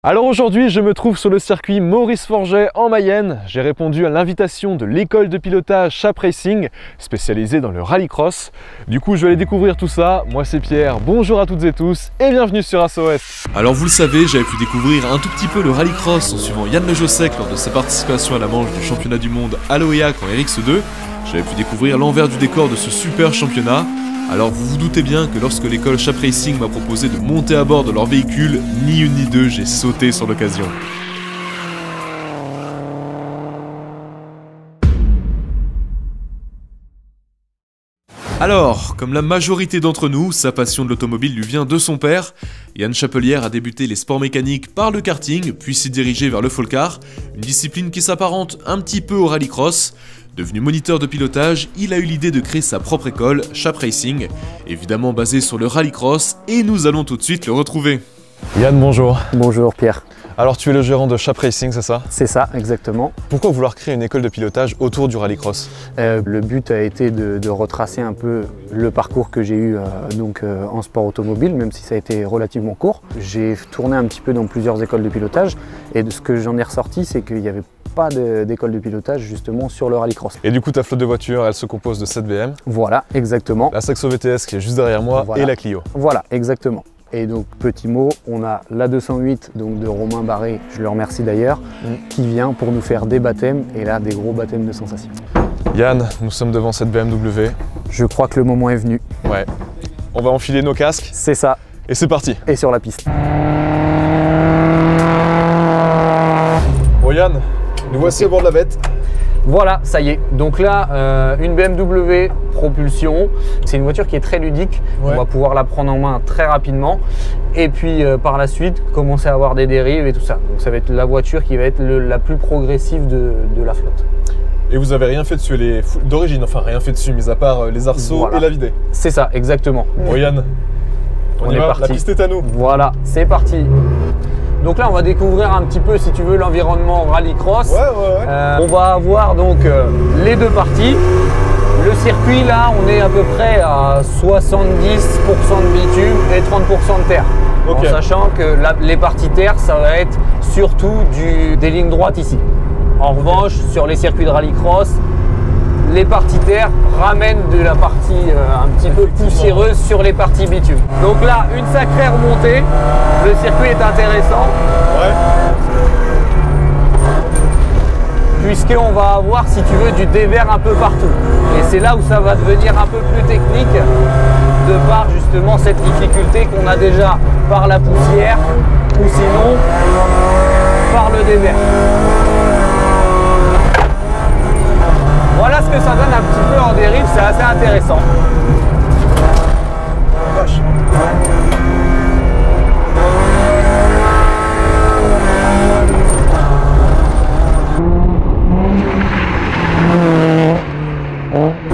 Alors aujourd'hui, je me trouve sur le circuit Maurice Forget en Mayenne. J'ai répondu à l'invitation de l'école de pilotage Chap Racing, spécialisée dans le rallycross. Du coup, je vais aller découvrir tout ça. Moi, c'est Pierre. Bonjour à toutes et tous et bienvenue sur ASOS. Alors vous le savez, j'avais pu découvrir un tout petit peu le rallycross en suivant Yann Le Jossec lors de sa participation à la manche du championnat du monde à l'OEAC en RX2. J'avais pu découvrir l'envers du décor de ce super championnat. Alors vous vous doutez bien que lorsque l'école Chap Racing m'a proposé de monter à bord de leur véhicule, ni une ni deux, j'ai sauté sur l'occasion. Alors, comme la majorité d'entre nous, sa passion de l'automobile lui vient de son père. Yann Chapelière a débuté les sports mécaniques par le karting, puis s'est dirigé vers le folk-car, une discipline qui s'apparente un petit peu au rallycross. Devenu moniteur de pilotage, il a eu l'idée de créer sa propre école, Chap Racing, évidemment basée sur le rallycross, et nous allons tout de suite le retrouver. Yann, bonjour. Bonjour Pierre. Alors tu es le gérant de Chap Racing, c'est ça? C'est ça, exactement. Pourquoi vouloir créer une école de pilotage autour du rallycross? Le but a été de retracer un peu le parcours que j'ai eu en sport automobile, même si ça a été relativement court. J'ai tourné un petit peu dans plusieurs écoles de pilotage et de ce que j'en ai ressorti, c'est qu'il n'y avait pas d'école de pilotage justement sur le rallycross. Et du coup ta flotte de voitures, elle se compose de 7 BM. Voilà, exactement. La Saxo VTS qui est juste derrière moi, voilà. Et la Clio. Voilà, exactement. Et donc petit mot, on a la 208 donc de Romain Barré, je le remercie d'ailleurs, qui vient pour nous faire des baptêmes et là des gros baptêmes de sensations. Yann, nous sommes devant cette BMW. Je crois que le moment est venu. Ouais. On va enfiler nos casques. C'est ça. Et c'est parti. Et sur la piste. Bon Yann, nous voici au bord de la bête. Voilà, ça y est. Donc là, une BMW propulsion. C'est une voiture qui est très ludique. Ouais. On va pouvoir la prendre en main très rapidement. Et puis par la suite, commencer à avoir des dérives et tout ça. Donc ça va être la voiture qui va être la plus progressive de la flotte. Et vous avez rien fait dessus, elle est d'origine, enfin rien fait dessus, mis à part les arceaux Voilà. et la vider. C'est ça, exactement. Bon Yann, on y va, parti. la piste est à nous. Voilà, c'est parti. Donc là, on va découvrir un petit peu, si tu veux, l'environnement rallycross. Ouais. On va avoir donc les deux parties. Le circuit, là, on est à peu près à 70% de bitume et 30% de terre. Okay. En sachant que les parties terre, ça va être surtout des lignes droites ici. En revanche, sur les circuits de rallycross, les parties terre ramènent de la partie un petit peu poussiéreuse sur les parties bitume. Donc là, une sacrée remontée. Le circuit est intéressant. Ouais. Puisqu'on va avoir, si tu veux, du dévers un peu partout. Et c'est là où ça va devenir un peu plus technique, de par justement cette difficulté qu'on a déjà par la poussière, ou sinon par le dévers. Voilà ce que ça donne un petit peu en dérive, c'est assez intéressant. Vache.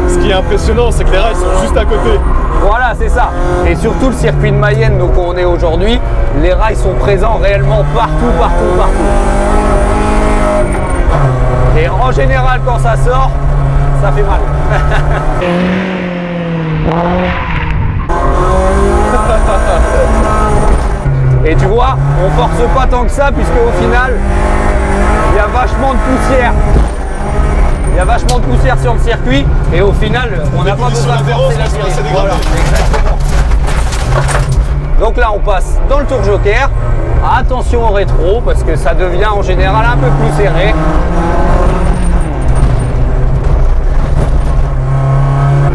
Ce qui est impressionnant, c'est que les rails sont juste à côté. Voilà, c'est ça. Et surtout le circuit de Mayenne, donc où on est aujourd'hui, les rails sont présents réellement partout. Et en général, quand ça sort, ça fait mal. Et tu vois, on force pas tant que ça, puisque au final, il y a vachement de poussière. Il y a vachement de poussière sur le circuit et au final, on n'a pas besoin de forcer la série. Voilà, exactement. Donc là, on passe dans le tour joker. Attention au rétro parce que ça devient en général un peu plus serré.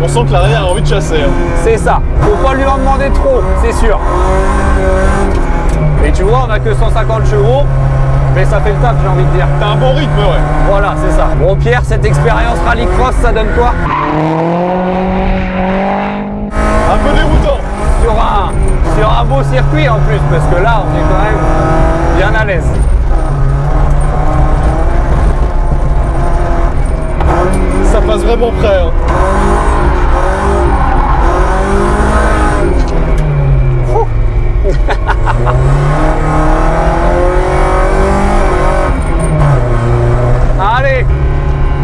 On sent que l'arrière a envie de chasser. C'est ça. Faut pas lui en demander trop, c'est sûr. Et tu vois, on n'a que 150 chevaux. Mais ça fait le taf, j'ai envie de dire. T'as un bon rythme, ouais. Voilà, c'est ça. Bon Pierre, cette expérience rallycross, ça donne quoi? Un peu déroutant. Sur un beau circuit en plus, parce que là, on est quand même bien à l'aise. Ça passe vraiment près. Hein. Allez!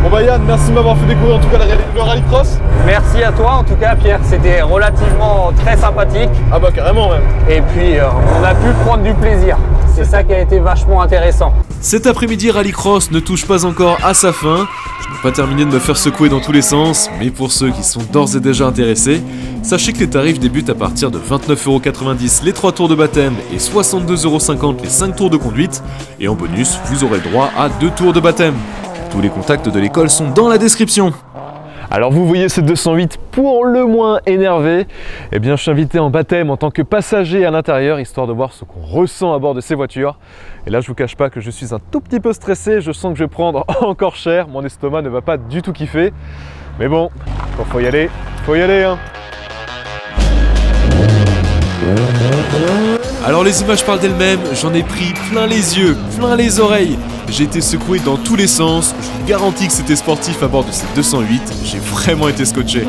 Bon bah Yann, merci de m'avoir fait découvrir en tout cas le rallycross. Merci à toi en tout cas Pierre, c'était relativement très sympathique. Ah bah carrément même. Et puis on a pu prendre du plaisir. c'est ça qui a été vachement intéressant. Cet après-midi Rallycross ne touche pas encore à sa fin. Je n'ai pas terminé de me faire secouer dans tous les sens, mais pour ceux qui sont d'ores et déjà intéressés, sachez que les tarifs débutent à partir de 29,90€ les 3 tours de baptême et 62,50€ les 5 tours de conduite. Et en bonus, vous aurez le droit à 2 tours de baptême. Tous les contacts de l'école sont dans la description. Alors vous voyez ce 208 pour le moins énervé, eh bien je suis invité en baptême en tant que passager à l'intérieur, histoire de voir ce qu'on ressent à bord de ces voitures. Et là je vous cache pas que je suis un tout petit peu stressé, je sens que je vais prendre encore cher, mon estomac ne va pas du tout kiffer. Mais bon, quand faut y aller hein. Alors les images parlent d'elles-mêmes, j'en ai pris plein les yeux, plein les oreilles. J'ai été secoué dans tous les sens, je vous garantis que c'était sportif à bord de cette 208, j'ai vraiment été scotché.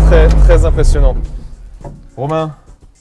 C'est très impressionnant. Romain,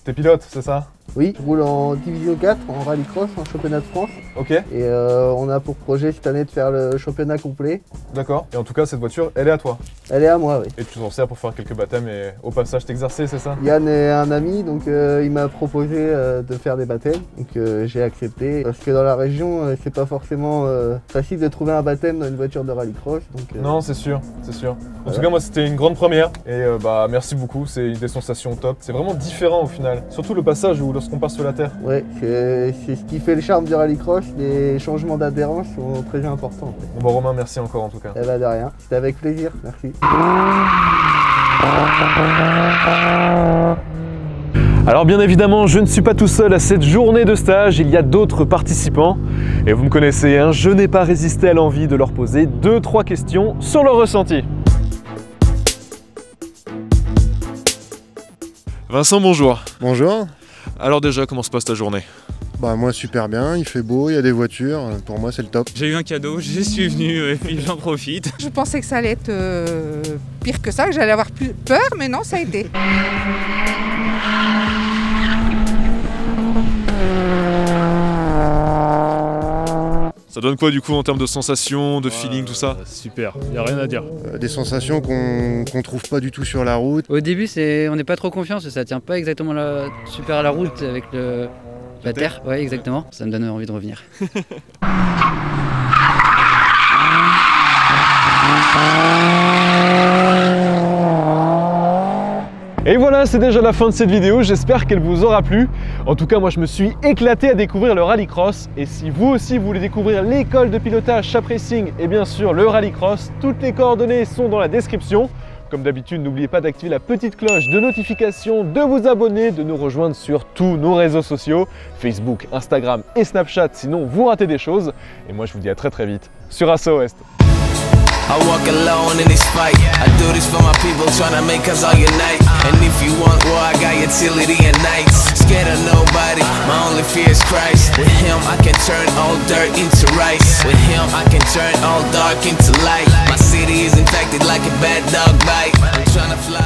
t'es pilote, c'est ça? Oui, je roule en Division 4, en Rallycross, en championnat de France. Ok. Et on a pour projet cette année de faire le championnat complet. D'accord. Et en tout cas, cette voiture, elle est à toi? Elle est à moi, oui. Et tu t'en sers pour faire quelques baptêmes et au passage t'exercer, c'est ça? Yann est un ami, donc il m'a proposé de faire des baptêmes. Donc j'ai accepté. Parce que dans la région, c'est pas forcément facile de trouver un baptême dans une voiture de Rallycross. Non, c'est sûr, c'est sûr. En tout cas, moi, c'était une grande première. Et bah, merci beaucoup, c'est des sensations top. C'est vraiment différent au final. Surtout le passage où lorsqu'on passe sur la terre. Ouais, c'est ce qui fait le charme du Rallycross. Les changements d'adhérence sont très importants. Bon bah Romain, merci encore en tout cas. Eh bah de rien, c'était avec plaisir, merci. Alors bien évidemment, je ne suis pas tout seul à cette journée de stage, il y a d'autres participants. Et vous me connaissez, hein, je n'ai pas résisté à l'envie de leur poser 2-3 questions sur leur ressenti. Vincent, bonjour. Bonjour. Alors déjà, comment se passe ta journée? Bah moi super bien, il fait beau, il y a des voitures, pour moi c'est le top. J'ai eu un cadeau, je suis venu et puis j'en profite. Je pensais que ça allait être pire que ça, que j'allais avoir plus peur, mais non, ça a été. Ça donne quoi du coup en termes de sensations, de feeling, tout ça? Super, il n'y a rien à dire. Des sensations qu'on trouve pas du tout sur la route. Au début, on n'est pas trop confiant, ça tient pas exactement super à la route avec la terre. Ouais, exactement. Ça me donne envie de revenir. Et voilà, c'est déjà la fin de cette vidéo, j'espère qu'elle vous aura plu. En tout cas, moi je me suis éclaté à découvrir le Rallycross. Et si vous aussi vous voulez découvrir l'école de pilotage Chap Racing et bien sûr le Rallycross, toutes les coordonnées sont dans la description. Comme d'habitude, n'oubliez pas d'activer la petite cloche de notification, de vous abonner, de nous rejoindre sur tous nos réseaux sociaux, Facebook, Instagram et Snapchat, sinon vous ratez des choses. Et moi je vous dis à très vite sur Asso West. I walk alone in this fight. I do this for my people, tryna make us all unite. And if you want war, I got utility and nights. Scared of nobody, my only fear is Christ. With him, I can turn all dirt into rice. With him, I can turn all dark into light. My city is infected like a bad dog bite. I'm tryna fly.